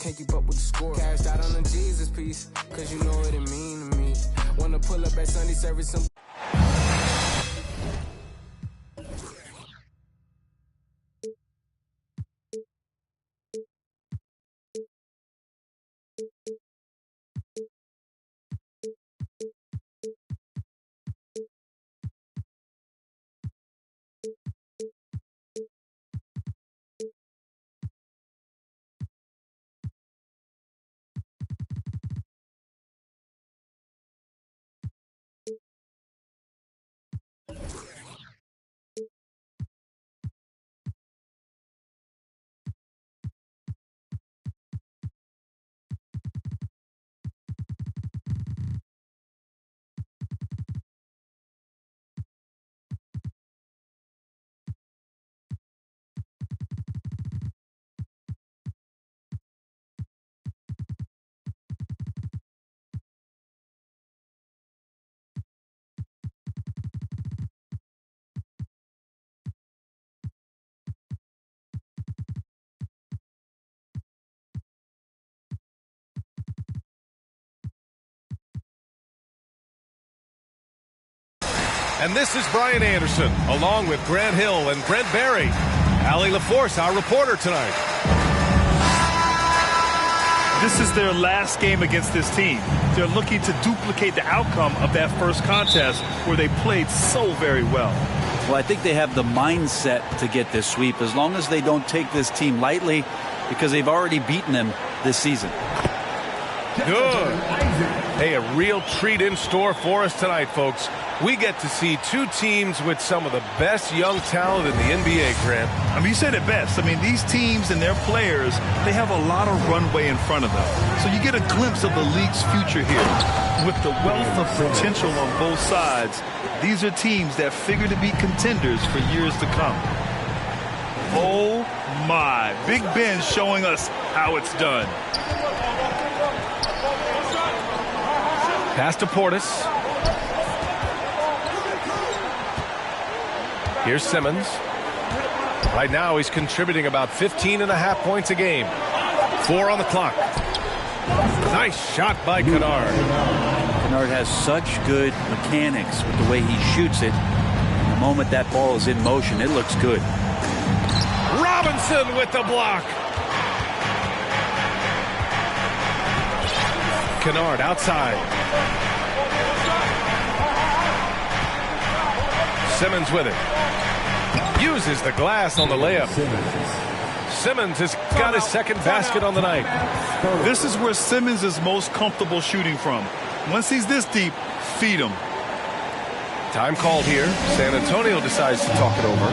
can't keep up with the score. Cashed out on the Jesus piece, cause you know what it mean to me. Wanna pull up at Sunday service some. And this is Brian Anderson, along with Grant Hill and Brent Barry. Allie LaForce, our reporter tonight. This is their last game against this team. They're looking to duplicate the outcome of that first contest where they played so very well. Well, I think they have the mindset to get this sweep as long as they don't take this team lightly because they've already beaten them this season. Good. Hey, a real treat in store for us tonight, folks. We get to see two teams with some of the best young talent in the NBA, Grant. I mean, you said it best. I mean, these teams and their players, they have a lot of runway in front of them. So you get a glimpse of the league's future here. With the wealth of potential on both sides, these are teams that figure to be contenders for years to come. Oh, my. Big Ben showing us how it's done. Pass to Portis. Here's Simmons. Right now he's contributing about 15.5 points a game. 4 on the clock. Nice shot by Kennard. Kennard has such good mechanics with the way he shoots it. And the moment that ball is in motion, it looks good. Robinson with the block. Kennard outside. Simmons with it. Uses the glass on the layup. Simmons has got his second basket on the night. This is where Simmons is most comfortable shooting from. Once he's this deep, feed him. Time called here. San Antonio decides to talk it over.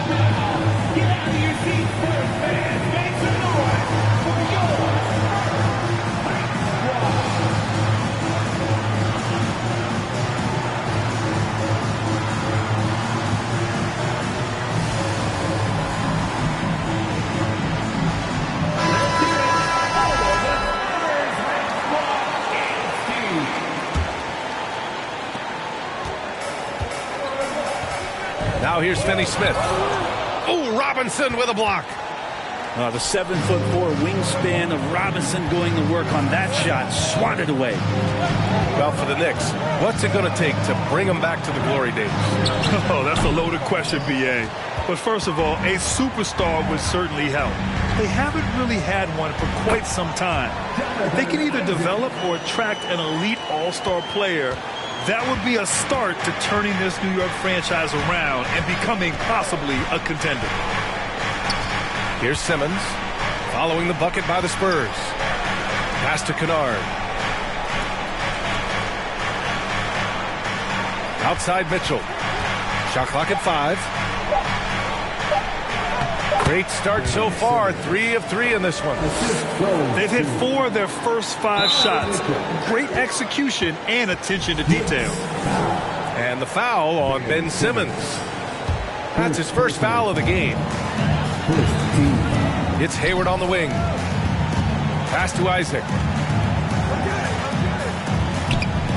Now here's Finney Smith. Oh, Robinson with a block. The 7'4" wingspan of Robinson going to work on that shot. Swatted away. Well, for the Knicks, what's it going to take to bring them back to the glory days? Oh, that's a loaded question, B.A. But first of all, a superstar would certainly help. They haven't really had one for quite some time. If they can either develop or attract an elite all-star player, that would be a start to turning this New York franchise around and becoming possibly a contender. Here's Simmons, following the bucket by the Spurs. Pass to Kennard. Outside Mitchell. Shot clock at 5. Great start so far. 3 of 3 in this one. They've hit 4 of their first 5 shots. Great execution and attention to detail. And the foul on Ben Simmons. That's his first foul of the game. It's Hayward on the wing. Pass to Isaac.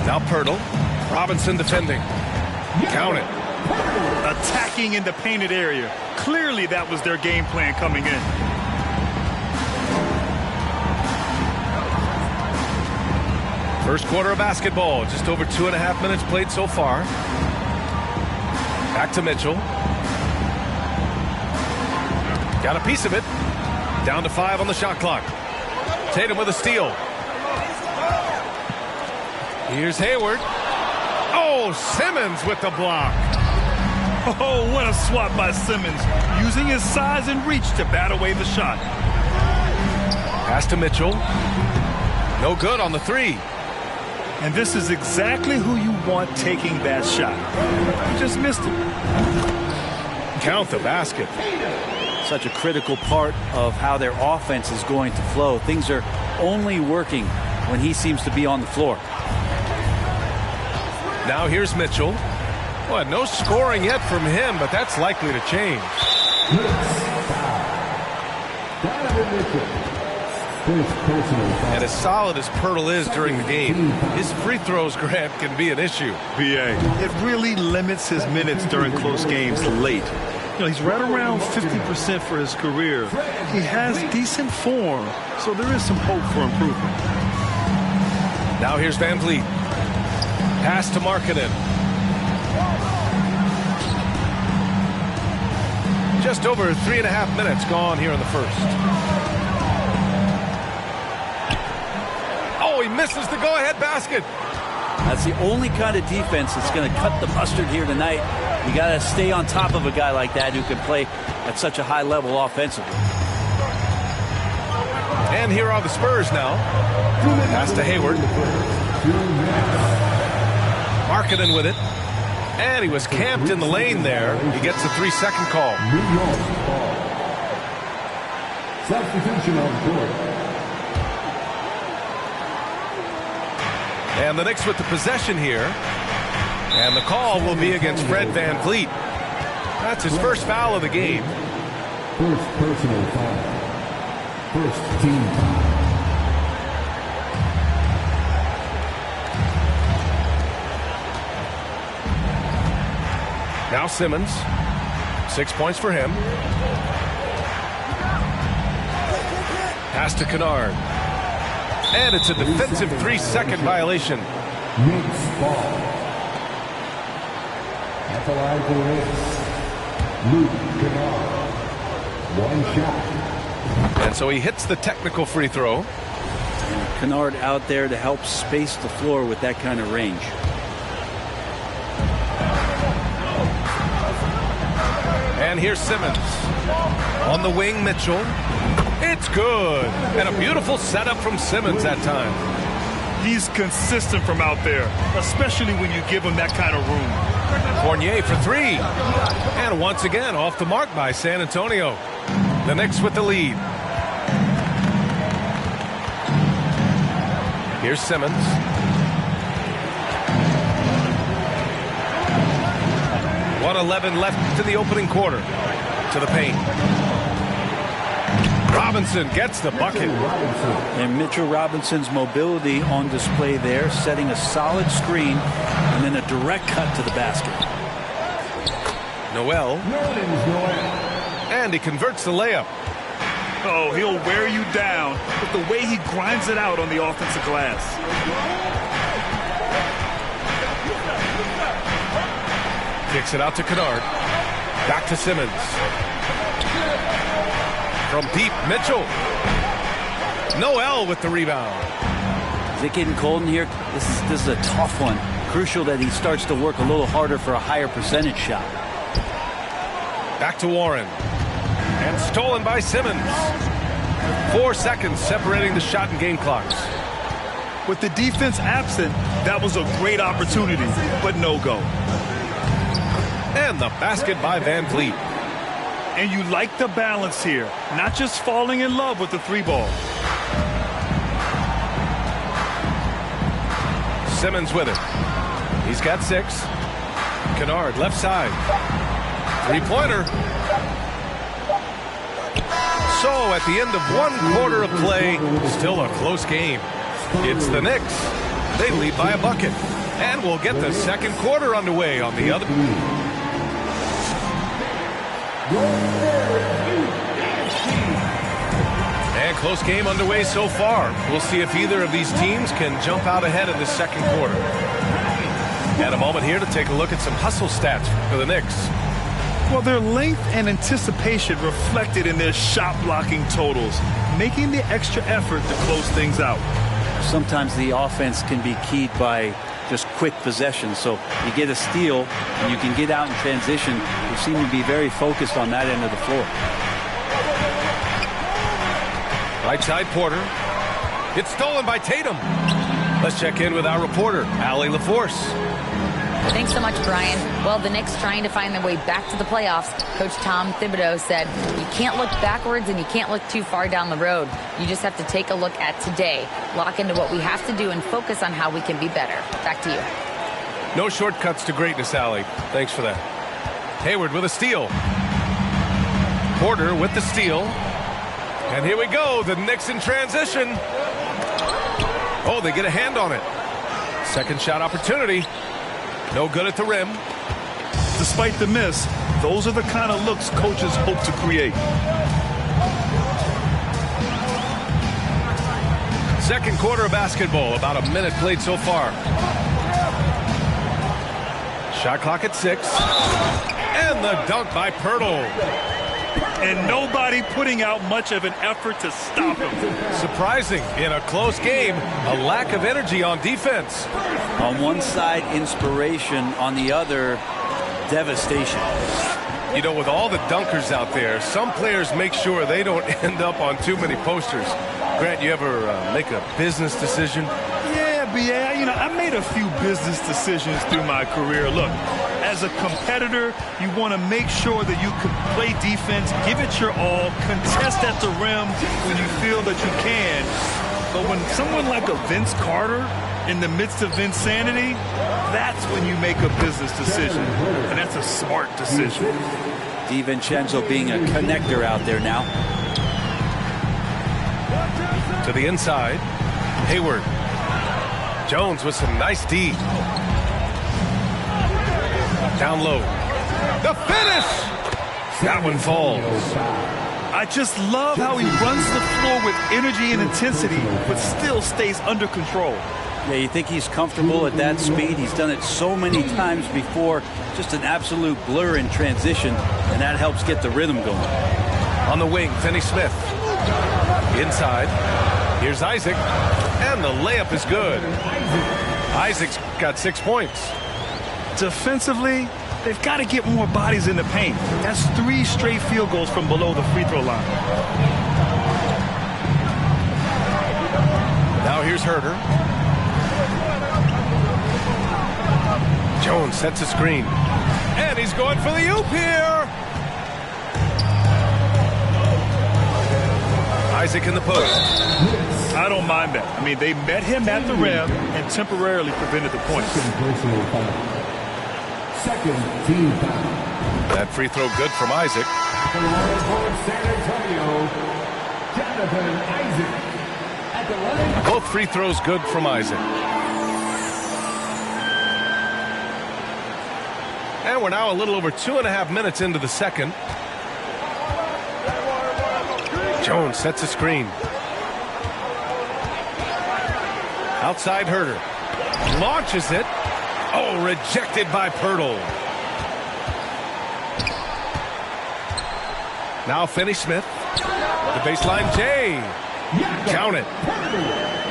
Now Pirtle. Robinson defending. Count it. Attacking in the painted area. Clearly that was their game plan coming in. First quarter of basketball, just over 2.5 minutes played so far. Back to Mitchell. Got a piece of it. Down to 5 on the shot clock. Tatum with a steal. Here's Hayward. Oh, Simmons with the block. Oh, what a swat by Simmons, using his size and reach to bat away the shot. Pass to Mitchell. No good on the 3. And this is exactly who you want taking that shot. He just missed it. Count the basket. Such a critical part of how their offense is going to flow. Things are only working when he seems to be on the floor. Now here's Mitchell. Well, no scoring yet from him, but that's likely to change. And as solid as Poeltl is during the game, his free throws, Grant, can be an issue. BA, it really limits his minutes during close games late. You know, he's right around 50% for his career. He has decent form, so there is some hope for improvement. Now here's Van Vliet. Pass to Markkanen. Just over 3.5 minutes gone here in the first. Oh, he misses the go-ahead basket. That's the only kind of defense that's going to cut the mustard here tonight. You got to stay on top of a guy like that who can play at such a high level offensively. And here are the Spurs now. Pass to Hayward. Markkanen with it. And he was camped in the lane there. He gets a 3-second call. Substitution on court. And the Knicks with the possession here. And the call will be against Fred Van Vliet. That's his first foul of the game. First personal foul. First team foul. Now Simmons. 6 points for him. Pass to Kennard. And it's a defensive 3-second violation. Knicks ball. At the line for Knicks. Luke Kennard. One shot. And so he hits the technical free throw. And Kennard out there to help space the floor with that kind of range. And here's Simmons. On the wing, Mitchell. It's good. And a beautiful setup from Simmons that time. He's consistent from out there, especially when you give him that kind of room. Fournier for 3. And once again, off the mark by San Antonio. The Knicks with the lead. Here's Simmons. 1:11 left in the opening quarter. To the paint. Robinson gets the bucket. And Mitchell Robinson's mobility on display there, setting a solid screen and then a direct cut to the basket. Noel. And he converts the layup. Oh, he'll wear you down with the way he grinds it out on the offensive glass. Kicks it out to Kennard. Back to Simmons. From deep, Mitchell. Noel with the rebound. Is it getting cold in here? This is a tough one. Crucial that he starts to work a little harder for a higher percentage shot. Back to Warren. And stolen by Simmons. 4 seconds separating the shot and game clocks. With the defense absent, that was a great opportunity, but no go. And the basket by Van Vliet. And you like the balance here, not just falling in love with the 3-ball. Simmons with it. He's got 6. Kennard left side. 3-pointer. So at the end of 1 quarter of play, still a close game. It's the Knicks. They lead by a bucket. And we'll get the second quarter underway on the other. And close game underway so far. We'll see if either of these teams can jump out ahead in the second quarter. And a moment here to take a look at some hustle stats for the Knicks. Well, their length and anticipation reflected in their shot blocking totals, making the extra effort to close things out. Sometimes the offense can be keyed by just quick possession. So you get a steal and you can get out in transition. They seem to be very focused on that end of the floor. Right side Porter. It's stolen by Tatum. Let's check in with our reporter, Allie LaForce. Thanks so much, Brian. Well, the Knicks trying to find their way back to the playoffs. Coach Tom Thibodeau said, you can't look backwards and you can't look too far down the road. You just have to take a look at today, lock into what we have to do, and focus on how we can be better. Back to you. No shortcuts to greatness, Allie. Thanks for that. Hayward with a steal. Porter with the steal. And here we go, the Knicks in transition. Oh, they get a hand on it. Second shot opportunity. No good at the rim. Despite the miss, those are the kind of looks coaches hope to create. Second quarter of basketball, about a minute played so far. Shot clock at 6. And the dunk by Poeltl. And nobody putting out much of an effort to stop him. Surprising, in a close game, a lack of energy on defense. On one side, inspiration. On the other, devastation. You know, with all the dunkers out there, some players make sure they don't end up on too many posters. Grant, you ever make a business decision? Yeah, B.A., you know, I made a few business decisions through my career. Look, as a competitor, you want to make sure that you can play defense, give it your all, contest at the rim when you feel that you can. But when someone like a Vince Carter in the midst of insanity, that's when you make a business decision. And that's a smart decision. DiVincenzo being a connector out there now. To the inside. Hayward. Jones with some nice D. Down low. The finish! That one falls. I just love how he runs the floor with energy and intensity, but still stays under control. Yeah, you think he's comfortable at that speed. He's done it so many times before. Just an absolute blur in transition, and that helps get the rhythm going. On the wing, Finney Smith. Inside. Here's Isaac. And the layup is good. Isaac's got 6 points. Defensively, they've got to get more bodies in the paint. That's 3 straight field goals from below the free throw line. Now here's Herter. Jones sets a screen. And he's going for the oop here. Isaac in the post. I don't mind that. I mean, they met him at the rim and temporarily prevented the points. Second team foul. That free throw good from Isaac. San Antonio, Jonathan Isaac at the line. Both free throws good from Isaac. And we're now a little over 2.5 minutes into the second. Jones sets a screen. Outside Herter. Launches it. Oh, rejected by Poeltl. Now Finney Smith. The baseline J. Count it.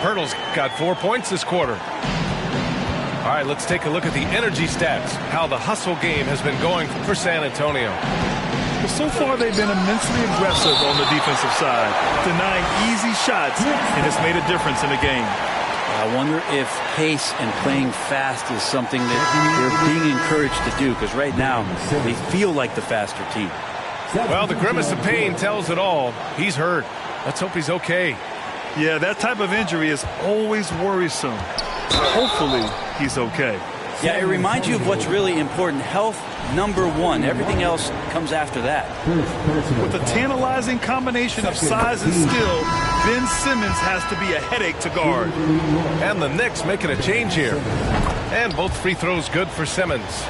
Poeltl's got 4 points this quarter. All right, let's take a look at the energy stats. How the hustle game has been going for San Antonio. But so far, they've been immensely aggressive on the defensive side, denying easy shots, and it's made a difference in the game. I wonder if pace and playing fast is something that they're being encouraged to do, because right now they feel like the faster team. Well, the grimace of pain tells it all. He's hurt. Let's hope he's okay. Yeah, that type of injury is always worrisome. Hopefully, he's okay. Yeah, it reminds you of what's really important. Health, #1. Everything else comes after that. With a tantalizing combination of size and skill, Ben Simmons has to be a headache to guard. And the Knicks making a change here. And both free throws good for Simmons.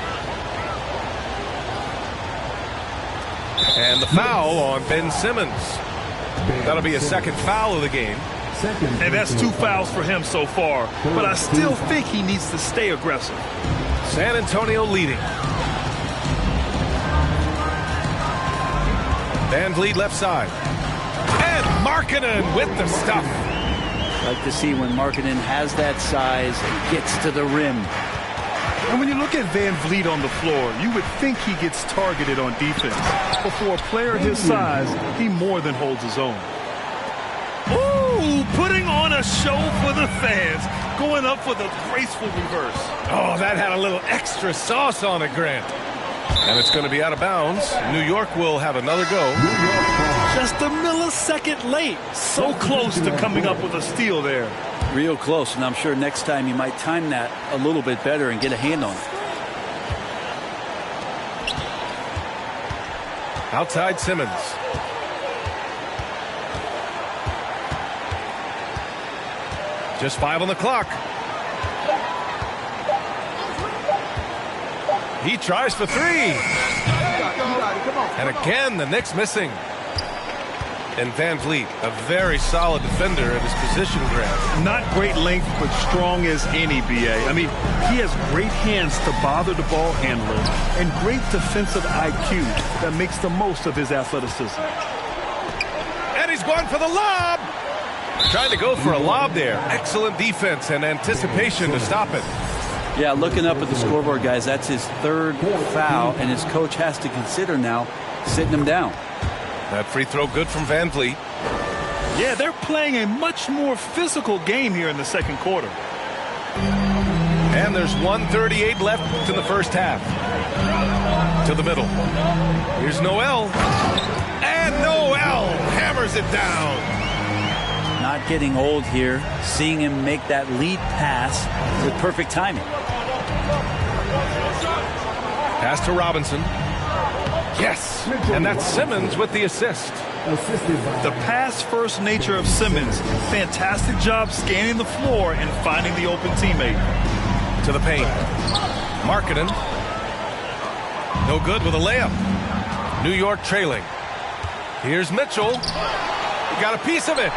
And the foul on Ben Simmons. That'll be a second foul of the game. And that's 2 fouls for him so far. But I still think he needs to stay aggressive. San Antonio leading. Van Vliet left side. And Markkanen with the stuff. Like to see when Markkanen has that size and gets to the rim. And when you look at Van Vliet on the floor, you would think he gets targeted on defense. But for a player his size, he more than holds his own. Ooh, putting on a show for the fans, going up for the graceful reverse. Oh, that had a little extra sauce on it, Grant. And it's going to be out of bounds. New York will have another go. Just a millisecond late. So close to coming up with a steal there. Real close, and I'm sure next time you might time that a little bit better and get a hand on it. Outside Simmons. Just 5 on the clock. He tries for 3. And again, the Knicks missing. And Van Vliet, a very solid defender at his position, Grant. Not great length, but strong as any, B.A. I mean, he has great hands to bother the ball handler and great defensive IQ that makes the most of his athleticism. And he's going for the lob. Trying to go for a lob there. Excellent defense and anticipation to stop it. Yeah, looking up at the scoreboard, guys, that's his 3rd foul, and his coach has to consider now sitting him down. That free throw good from Van Vliet. Yeah, they're playing a much more physical game here in the second quarter. And there's 1:38 left in the first half. To the middle. Here's Noel. And Noel hammers it down. Not getting old here. Seeing him make that lead pass with perfect timing. Pass to Robinson. Yes, and that's Simmons with the assist. The pass-first nature of Simmons. Fantastic job scanning the floor and finding the open teammate. To the paint. Markkanen. No good with a layup. New York trailing. Here's Mitchell. He got a piece of it.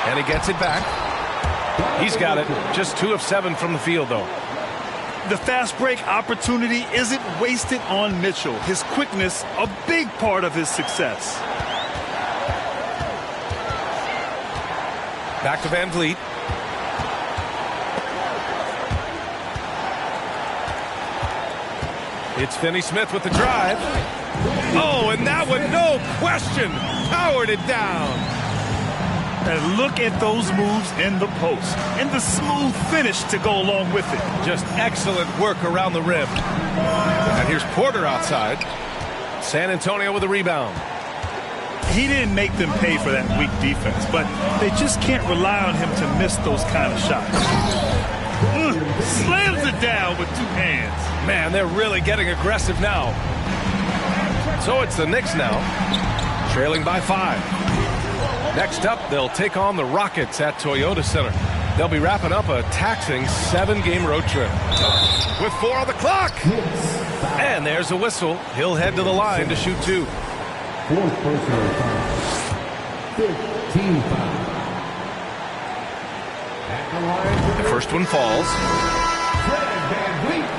And he gets it back. He's got it. Just 2 of 7 from the field, though. The fast break opportunity isn't wasted on Mitchell. His quickness, a big part of his success. Back to Van Vliet. It's Finney-Smith with the drive. Oh, and that one, no question, powered it down. And look at those moves in the post and the smooth finish to go along with it. Just excellent work around the rim. And here's Porter outside. San Antonio with a rebound. He didn't make them pay for that weak defense, but they just can't rely on him to miss those kind of shots. Slams it down with 2 hands. Man, they're really getting aggressive now. So it's the Knicks now, trailing by 5. Next up, they'll take on the Rockets at Toyota Center. They'll be wrapping up a taxing 7-game road trip. With 4 on the clock. And there's a whistle. He'll head to the line to shoot 2. 4th personal foul. 15 foul. At the line. The first one falls. Fred Van Vliet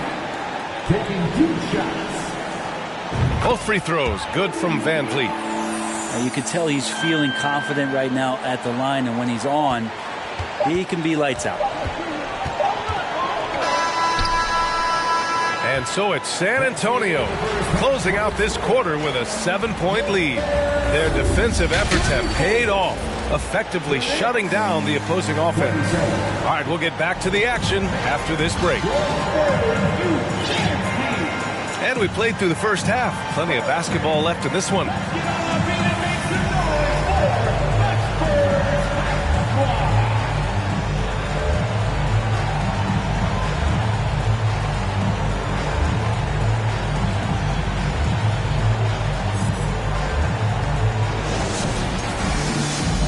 taking 2 shots. Both free throws good from Van Vliet. You can tell he's feeling confident right now at the line, and when he's on, he can be lights out. And so it's San Antonio closing out this quarter with a 7-point lead. Their defensive efforts have paid off, effectively shutting down the opposing offense. All right, we'll get back to the action after this break. And we played through the first half. Plenty of basketball left in this one.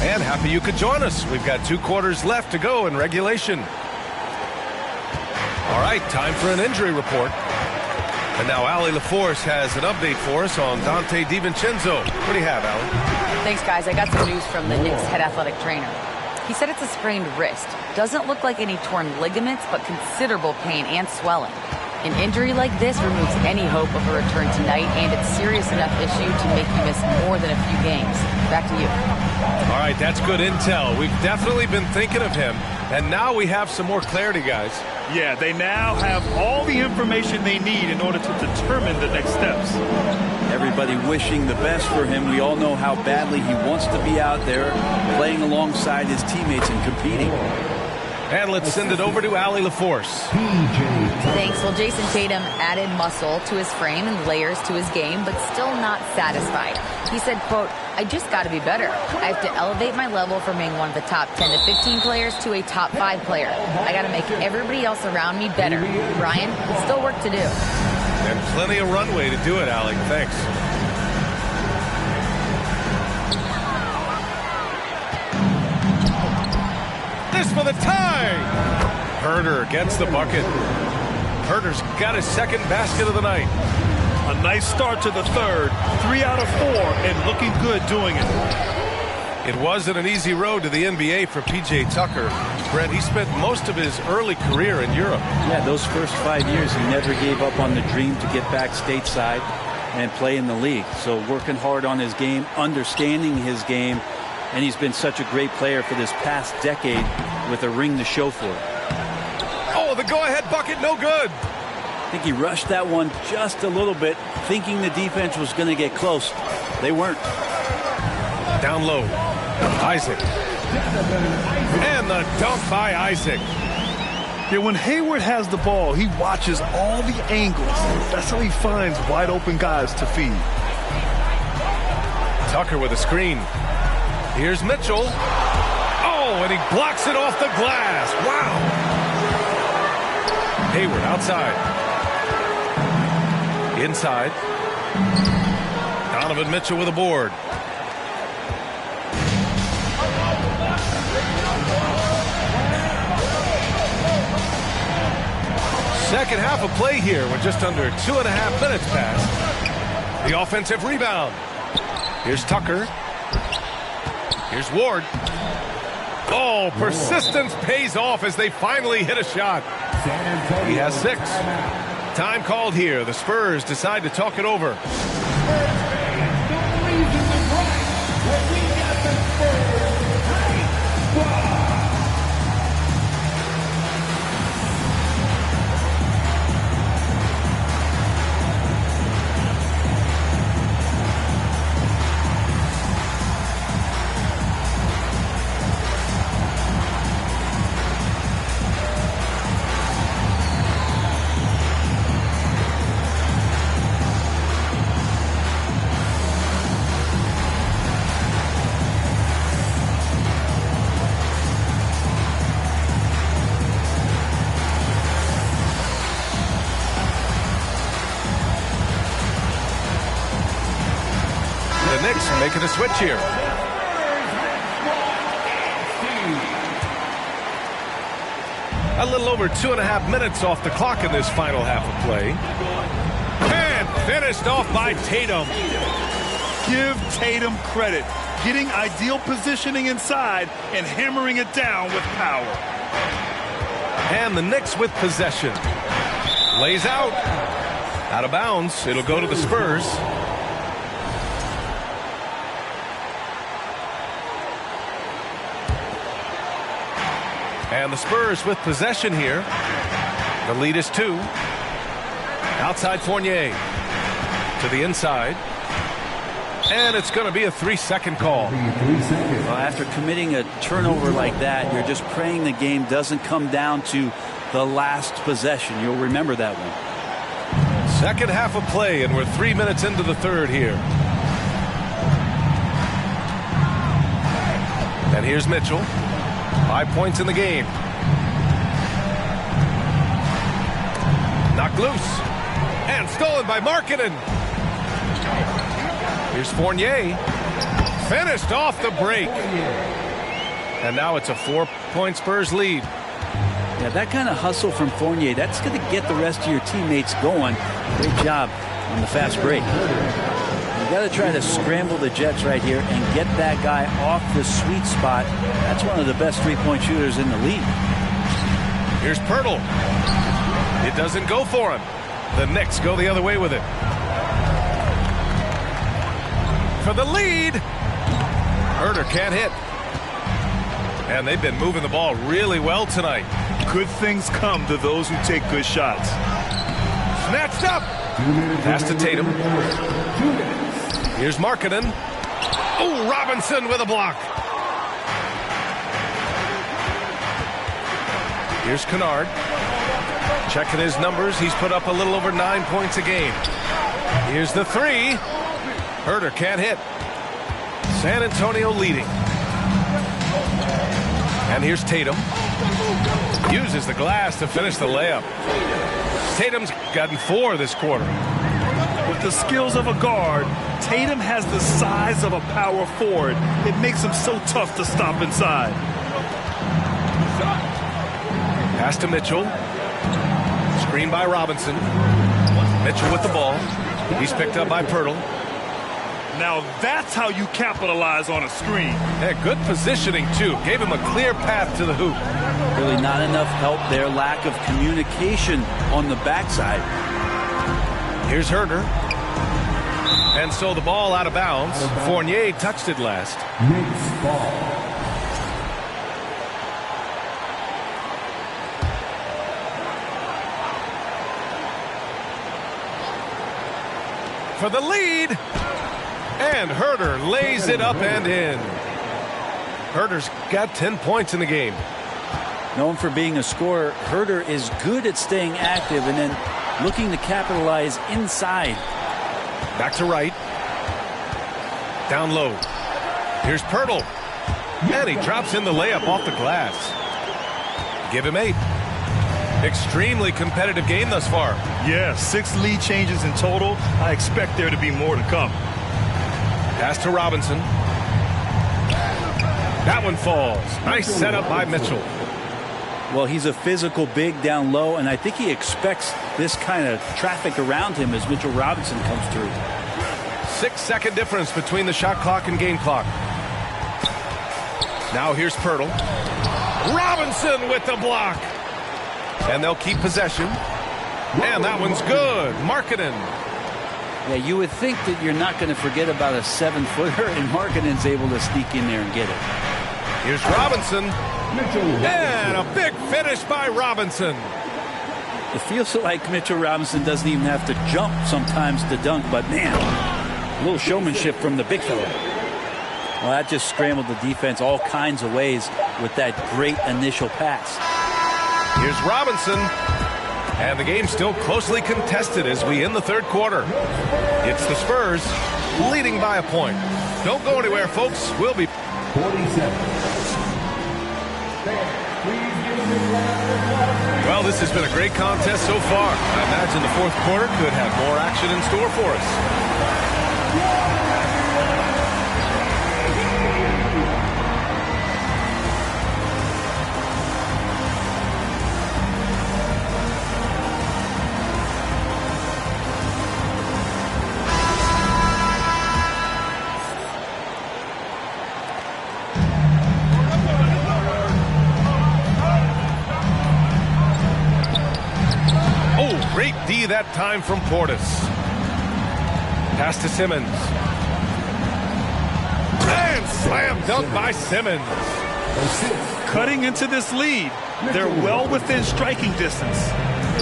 And happy you could join us. We've got 2 quarters left to go in regulation. All right, time for an injury report. And now Allie LaForce has an update for us on Donte DiVincenzo. What do you have, Allie? Thanks, guys. I got some news from the Knicks head athletic trainer. He said it's a sprained wrist. Doesn't look like any torn ligaments, but considerable pain and swelling. An injury like this removes any hope of a return tonight, and it's serious enough issue to make you miss more than a few games. Back to you. All right, that's good intel. We've definitely been thinking of him, and now we have some more clarity, guys. Yeah, they now have all the information they need in order to determine the next steps. Everybody wishing the best for him. We all know how badly he wants to be out there playing alongside his teammates and competing. And let's send it over to Allie LaForce. Thanks. Well, Jason Tatum added muscle to his frame and layers to his game, but still not satisfied. He said, quote, I just got to be better. I have to elevate my level from being one of the top 10 to 15 players to a top 5 player. I got to make everybody else around me better. Brian, still work to do. And plenty of runway to do it, Allie. Thanks. This for the tie. Huerter gets the bucket. Huerter's got his second basket of the night. A nice start to the third. 3 out of 4 and looking good doing it. It wasn't an easy road to the NBA for P.J. Tucker. Brent, he spent most of his early career in Europe. Yeah, those first 5 years, he never gave up on the dream to get back stateside and play in the league. So working hard on his game, understanding his game, and he's been such a great player for this past decade with a ring to show for it. Oh, the go-ahead bucket, no good. I think he rushed that one just a little bit, thinking the defense was going to get close. They weren't. Down low. Isaac. And the dunk by Isaac. Yeah, when Hayward has the ball, he watches all the angles. That's how he finds wide open guys to feed. Tucker with a screen. Here's Mitchell. Oh, and he blocks it off the glass. Wow. Hayward outside. Inside. Donovan Mitchell with a board. Second half of play here with just under 2.5 minutes passed. The offensive rebound. Here's Tucker. Here's Ward. Oh, persistence pays off as they finally hit a shot. He has 6. Time called here. The Spurs decide to talk it over. Making a switch here. A little over 2.5 minutes off the clock in this final half of play. And finished off by Tatum. Give Tatum credit. Getting ideal positioning inside and hammering it down with power. And the Knicks with possession. Lays out. Out of bounds. It'll go to the Spurs. And the Spurs with possession here. The lead is 2. Outside Fournier. To the inside. And it's going to be a 3-second call. Well, after committing a turnover like that, you're just praying the game doesn't come down to the last possession. You'll remember that one. Second half of play, and we're 3 minutes into the third here. And here's Mitchell. 5 points in the game. Knocked loose. And stolen by Markkanen. Here's Fournier. Finished off the break. And now it's a 4-point Spurs lead. Yeah, that kind of hustle from Fournier, that's going to get the rest of your teammates going. Great job on the fast break. You got to try to scramble the Jets right here and get that guy off the sweet spot. That's one of the best three-point shooters in the league. Here's Pirtle. It doesn't go for him. The Knicks go the other way with it. For the lead. Herder can't hit. And they've been moving the ball really well tonight. Good things come to those who take good shots. Snatched up. Pass to Tatum. Here's Markkanen. Oh, Robinson with a block. Here's Kennard. Checking his numbers. He's put up a little over 9 points a game. Here's the three. Herder can't hit. San Antonio leading. And here's Tatum. Uses the glass to finish the layup. Tatum's gotten 4 this quarter. With the skills of a guard, Tatum has the size of a power forward. It makes him so tough to stop inside. Pass to Mitchell. Screen by Robinson. Mitchell with the ball. He's picked up by Pirtle. Now that's how you capitalize on a screen. Yeah, good positioning, too. Gave him a clear path to the hoop. Really not enough help there. Lack of communication on the backside. Here's Herder. And so the ball out of bounds. Fournier touched it last. Knicks ball. For the lead. And Herder lays it up and in. Herder's got 10 points in the game. Known for being a scorer, Herder is good at staying active and then looking to capitalize inside. Back to right. Down low. Here's Pirtle. And he drops in the layup off the glass. Give him 8. Extremely competitive game thus far. Yeah, 6 lead changes in total. I expect there to be more to come. Pass to Robinson. That one falls. Nice setup by Mitchell. Well, he's a physical big down low, and I think he expects this kind of traffic around him as Mitchell Robinson comes through. 6-second difference between the shot clock and game clock. Now here's Pirtle. Robinson with the block. And they'll keep possession. And that one's good. Markkanen. Yeah, you would think that you're not going to forget about a 7-footer, and Markkanen's able to sneak in there and get it. Here's Robinson. And a big finish by Robinson. It feels like Mitchell Robinson doesn't even have to jump sometimes to dunk, but man, a little showmanship from the big fella. Well, that just scrambled the defense all kinds of ways with that great initial pass. Here's Robinson. And the game's still closely contested as we end the third quarter. It's the Spurs leading by a point. Don't go anywhere, folks. We'll be 47. Well, this has been a great contest so far. I imagine the fourth quarter could have more action in store for us. Great D that time from Portis. Pass to Simmons. And slam dunk by Simmons. Cutting into this lead. They're well within striking distance.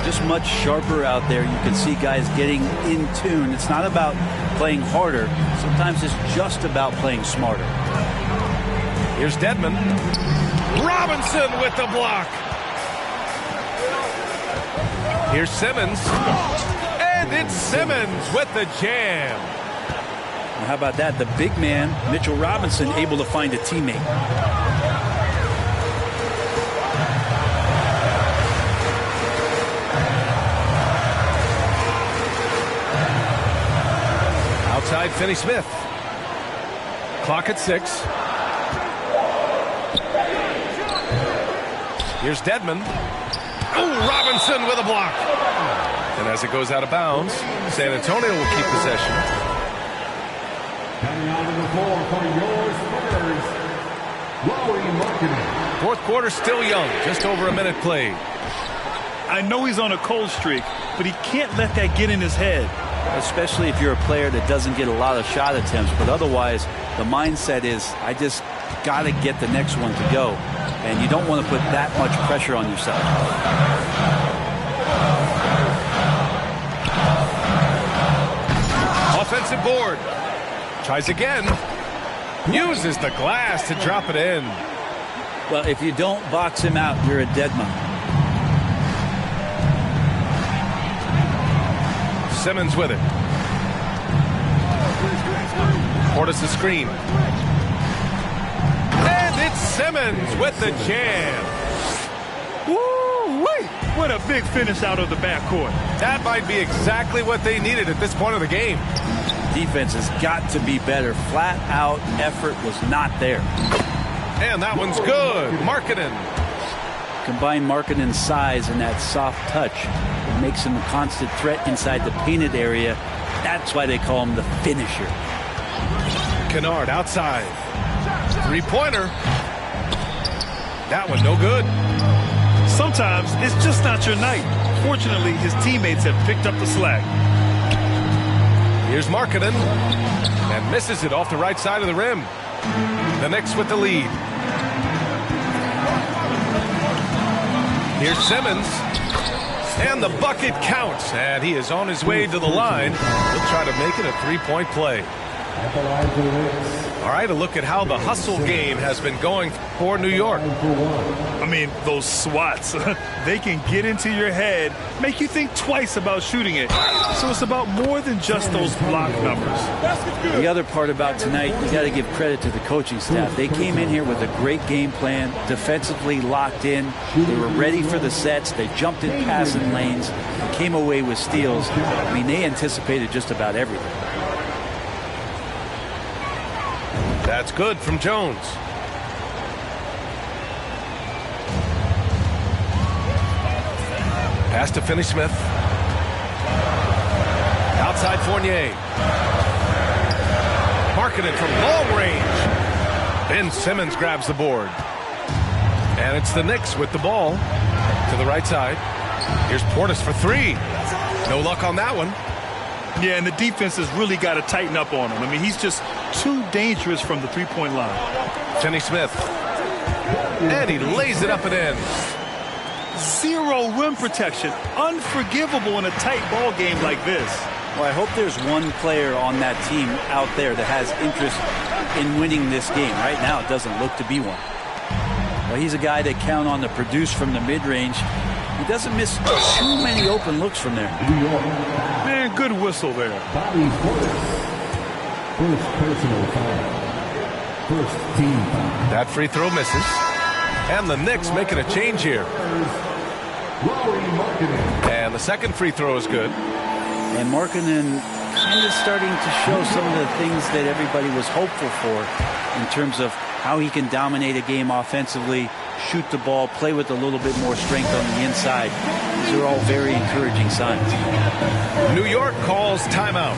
Just much sharper out there. You can see guys getting in tune. It's not about playing harder. Sometimes it's just about playing smarter. Here's Dedmon. Robinson with the block. Here's Simmons. And it's Simmons with the jam. Well, how about that? The big man, Mitchell Robinson, able to find a teammate. Outside, Finney-Smith. Clock at 6. Here's Dedmon. Oh, Robinson with a block. And as it goes out of bounds, San Antonio will keep possession. Coming out on the floor for your Spurs, Lauri Markkanen. Fourth quarter still young, just over a minute played. I know he's on a cold streak, but he can't let that get in his head. Especially if you're a player that doesn't get a lot of shot attempts, but otherwise the mindset is I just got to get the next one to go, and you don't want to put that much pressure on yourself. Offensive board. Tries again. Uses the glass to drop it in. Well, if you don't box him out, you're a dead man. Simmons with it. Portis' screen. And it's Simmons with the jam. Woo-wee! What a big finish out of the backcourt. That might be exactly what they needed at this point of the game. Defense has got to be better. Flat out effort was not there. And that one's good. Markkanen. Combine Markkanen's size and that soft touch. It makes him a constant threat inside the painted area. That's why they call him the finisher. Kennard outside. Three-pointer. That one no good. Sometimes it's just not your night. Fortunately, his teammates have picked up the slack. Here's Markkanen. And misses it off the right side of the rim. The Knicks with the lead. Here's Simmons. And the bucket counts. And he is on his way to the line. He'll try to make it a three-point play. All right, a look at how the hustle game has been going for New York. I mean, those swats, they can get into your head, make you think twice about shooting it. So it's about more than just those block numbers. The other part about tonight, you got to give credit to the coaching staff. They came in here with a great game plan, defensively locked in. They were ready for the sets. They jumped in passing lanes, came away with steals. I mean, they anticipated just about everything. That's good from Jones. Pass to Finney-Smith. Outside Fournier. Markkanen from long range. Ben Simmons grabs the board. And it's the Knicks with the ball to the right side. Here's Portis for three. No luck on that one. Yeah, and the defense has really got to tighten up on him. I mean, he's just too dangerous from the three-point line. Finney-Smith. And he lays it up and in. Zero rim protection. Unforgivable in a tight ball game like this. Well, I hope there's one player on that team out there that has interest in winning this game. Right now, it doesn't look to be one. Well, he's a guy that count on to produce from the mid-range. He doesn't miss too many open looks from there. Man, good whistle there. Bobby Portis. First personal foul. First team foul. That free throw misses. And the Knicks making a change here. Lauri Markkanen. And the second free throw is good. And Markkanen kind of starting to show some of the things that everybody was hopeful for in terms of how he can dominate a game offensively, shoot the ball, play with a little bit more strength on the inside. These are all very encouraging signs. New York calls timeout.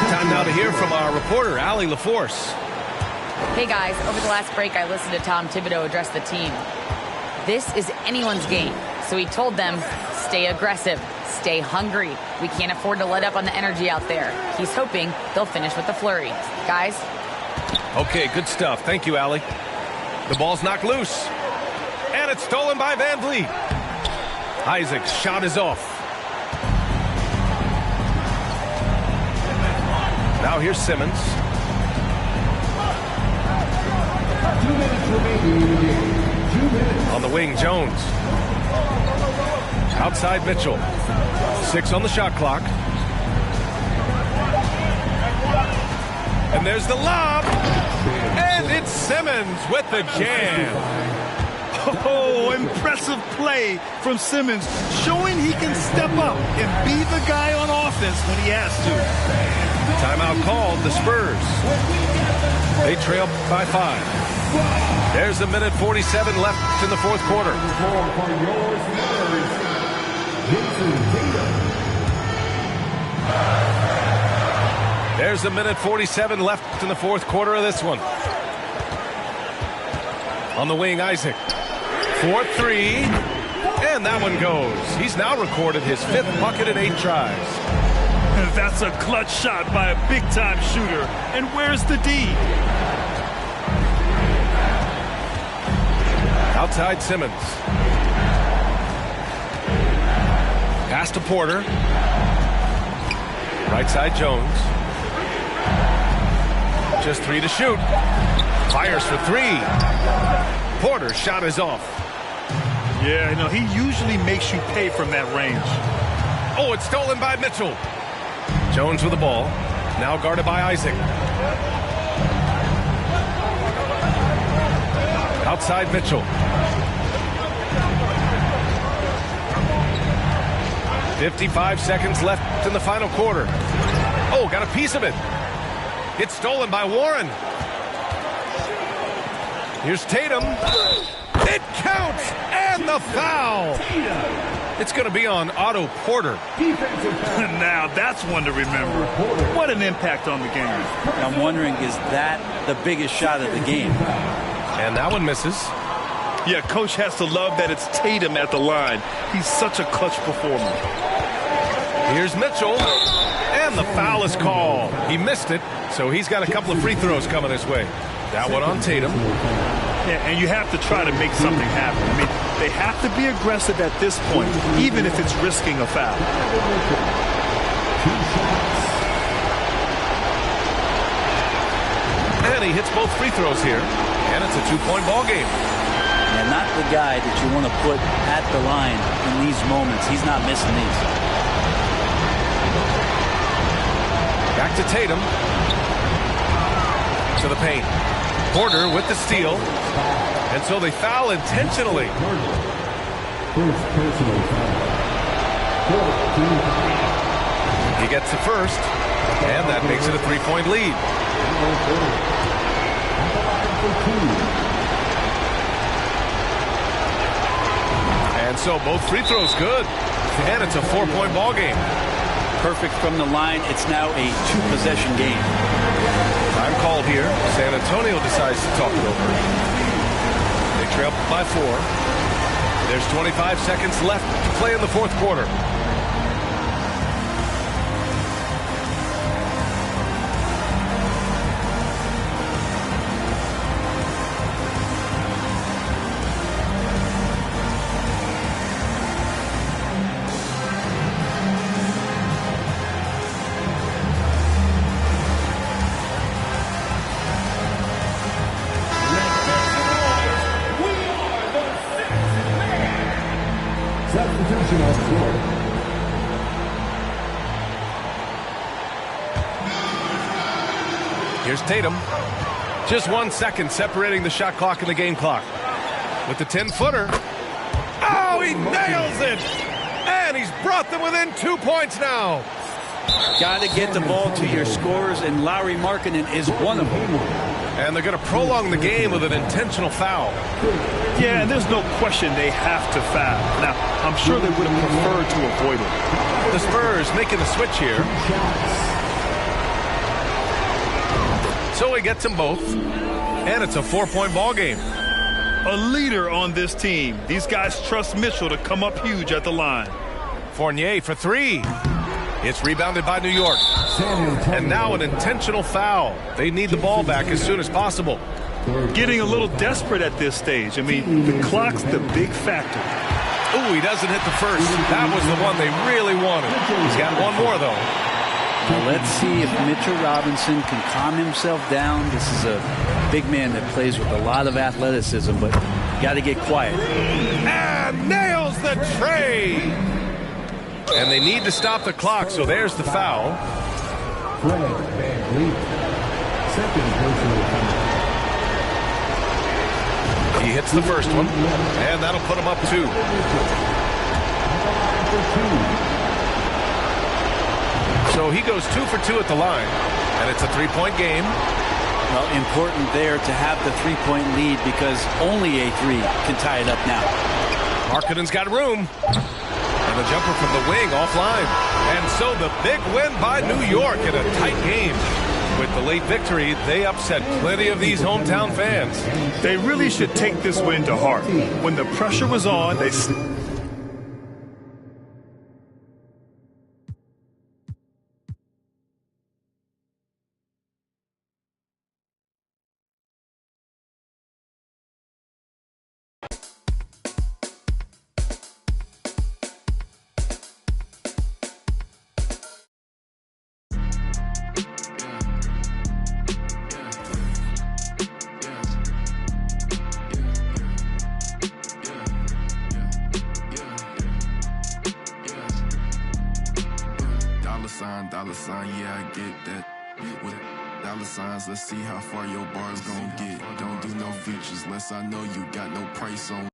Time now to hear from our reporter, Allie LaForce. Hey guys, over the last break I listened to Tom Thibodeau address the team. This is anyone's game, so he told them, stay aggressive, stay hungry. We can't afford to let up on the energy out there. He's hoping they'll finish with the flurry. Guys? Okay, good stuff. Thank you, Allie. The ball's knocked loose. And it's stolen by Van Vliet. Isaac's shot is off. Now here's Simmons. 2 minutes remaining in the game. 2 minutes. On the wing, Jones. Outside Mitchell. 6 on the shot clock. And there's the lob. And it's Simmons with the jam. Oh, impressive play from Simmons, showing he can step up and be the guy on offense when he has to. Timeout called, the Spurs. They trail by 5. There's a minute 47 left in the fourth quarter. For your Spurs, Jason Tatum. There's a minute 47 left in the fourth quarter of this one. On the wing, Isaac. 4-3. And that one goes. He's now recorded his 5th bucket in 8 tries. That's a clutch shot by a big-time shooter. And where's the D? Outside Simmons. Pass to Porter. Right side Jones. Just 3 to shoot. Fires for 3. Porter's shot is off. Yeah, you know, he usually makes you pay from that range. Oh, it's stolen by Mitchell. Jones with the ball. Now guarded by Isaac. Outside Mitchell. 55 seconds left in the final quarter. Oh, got a piece of it. It's stolen by Warren. Here's Tatum. It counts, and the foul. It's going to be on Otto Porter. Now, that's one to remember. What an impact on the game. I'm wondering, is that the biggest shot of the game? And that one misses. Yeah, coach has to love that it's Tatum at the line. He's such a clutch performer. Here's Mitchell, and the foul is called. He missed it, so he's got a couple of free throws coming his way. That one on Tatum. Yeah, and you have to try to make something happen. I mean, they have to be aggressive at this point, even if it's risking a foul. And he hits both free throws here, and it's a 2-point ball game. And not the guy that you want to put at the line in these moments. He's not missing these. Back to Tatum. To the paint. Porter with the steal. And so they foul intentionally. First personal foul. He gets the first, and that makes it a 3-point lead. And so both free throws good. And it's a 4-point ball game. Perfect from the line. It's now a 2-possession game. Time called here. San Antonio decides to talk it over. They trail by 4. There's 25 seconds left to play in the fourth quarter. Substitution on the court. Here's Tatum. Just 1 second separating the shot clock and the game clock. With the 10-footer. Oh, he nails it! And he's brought them within 2 points now. Got to get the ball to your scorers, and Lauri Markkanen is one of them. And they're going to prolong the game with an intentional foul. Yeah, and there's no question they have to foul. Now, I'm sure they would have preferred to avoid it. The Spurs making the switch here. So he gets them both. And it's a 4-point ball game. A leader on this team. These guys trust Mitchell to come up huge at the line. Fournier for 3. It's rebounded by New York. And now an intentional foul. They need the ball back as soon as possible. Getting a little desperate at this stage. I mean, the clock's the big factor. Ooh, he doesn't hit the first. That was the one they really wanted. He's got one more, though. Well, let's see if Mitchell Robinson can calm himself down. This is a big man that plays with a lot of athleticism, but got to get quiet. And nails the tray. And they need to stop the clock, so there's the foul. Fred VanVleet, second personal foul. He hits the first one, and that'll put him up 2. So he goes 2 for 2 at the line, and it's a 3-point game. Well, important there to have the 3-point lead because only a 3 can tie it up now. Markkanen's got room. And the jumper from the wing offline. And so the big win by New York in a tight game. With the late victory, they upset plenty of these hometown fans. They really should take this win to heart. When the pressure was on, they... Dollar sign, yeah, I get that. With dollar signs, let's see how far your bar's gon' get. Don't do no features, less I know you got no price on.